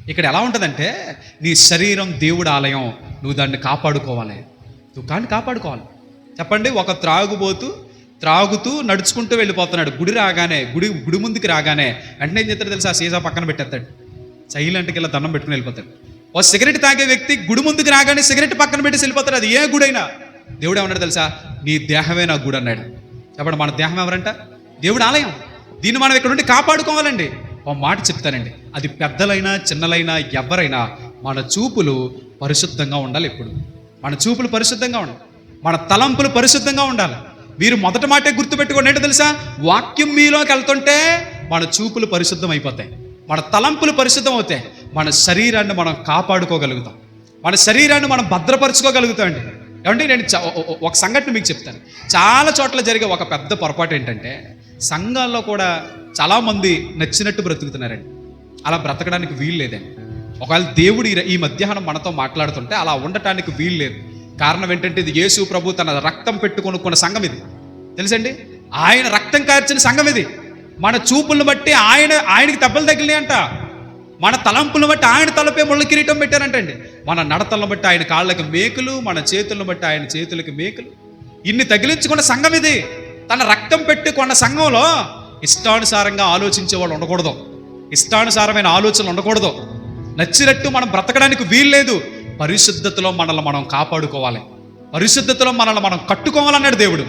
ఇక్కడ ఎలా ఉంటుందంటే, నీ శరీరం దేవుడి ఆలయం, నువ్వు దాన్ని కాపాడుకోవాలి. నువ్వు కానీ కాపాడుకోవాలి. చెప్పండి, ఒక త్రాగుతూ నడుచుకుంటూ వెళ్ళిపోతున్నాడు. గుడి ముందుకి రాగానే వెంటనే ఏం చేస్తాడు తెలుసా? సీసా పక్కన పెట్టేస్తాడు. సైలెంట్కి ఇలా దండం పెట్టుకుని వెళ్ళిపోతాడు. ఒక సిగరెట్ తాగే వ్యక్తి గుడి ముందుకు రాగానే సిగరెట్ పక్కన పెట్టేసి వెళ్ళిపోతాడు. అది ఏ గుడైనా. దేవుడు ఏమన్నాడు తెలుసా? నీ దేహమే నా గుడి అన్నాడు. చెప్పండి, మన దేహం ఎవరంట? దేవుడి ఆలయం. దీన్ని మనం ఇక్కడ నుండి కాపాడుకోవాలండి. ఒక మాట చెప్తానండి, అది పెద్దలైనా చిన్నలైనా ఎవరైనా మన చూపులు పరిశుద్ధంగా ఉండాలి. ఎప్పుడు మన చూపులు పరిశుద్ధంగా ఉండాలి, మన తలంపులు పరిశుద్ధంగా ఉండాలి. మీరు మొదటి మాటే గుర్తుపెట్టుకోండి, ఏంటో తెలుసా? వాక్యం మీలోకి వెళ్తుంటే మన చూపులు పరిశుద్ధం అయిపోతాయి, మన తలంపులు పరిశుద్ధం అవుతాయి. మన శరీరాన్ని మనం కాపాడుకోగలుగుతాం, మన శరీరాన్ని మనం భద్రపరచుకోగలుగుతాం అండి. ఏమంటే నేను ఒక సంఘటన మీకు చెప్తాను. చాలా చోట్ల జరిగే ఒక పెద్ద పొరపాటు ఏంటంటే, సంఘాల్లో కూడా చాలామంది నచ్చినట్టు బ్రతుకుతున్నారండి. అలా బ్రతకడానికి వీలు లేదండి. ఒకవేళ దేవుడు ఈ మధ్యాహ్నం మనతో మాట్లాడుతుంటే అలా ఉండటానికి వీలు లేదు. కారణం ఏంటంటే, ఇది యేసు ప్రభు తన రక్తం పెట్టుకొనుక్కున్న సంఘం ఇది. తెలుసండి, ఆయన రక్తం కార్చిన సంఘం ఇది. మన చూపులను బట్టి ఆయనకి దెబ్బలు తగిలినాయంట. మన తలంపులను బట్టి ఆయన తలపే ముళ్ళ కిరీటం పెట్టారంటండి. మన నడతలను బట్టి ఆయన కాళ్ళకి మేకులు, మన చేతులను బట్టి ఆయన చేతులకి మేకులు. ఇన్ని తగిలించుకున్న సంఘం ఇది. తన రక్తం పెట్టి కొన్న సంఘంలో ఇష్టానుసారంగా ఆలోచించే వాళ్ళు ఉండకూడదు, ఇష్టానుసారమైన ఆలోచనలు ఉండకూడదు. నచ్చినట్టు మనం బ్రతకడానికి వీలు లేదు. పరిశుద్ధతలో మనల్ని మనం కాపాడుకోవాలి, పరిశుద్ధతలో మనల్ని మనం కట్టుకోవాలన్నాడు దేవుడు.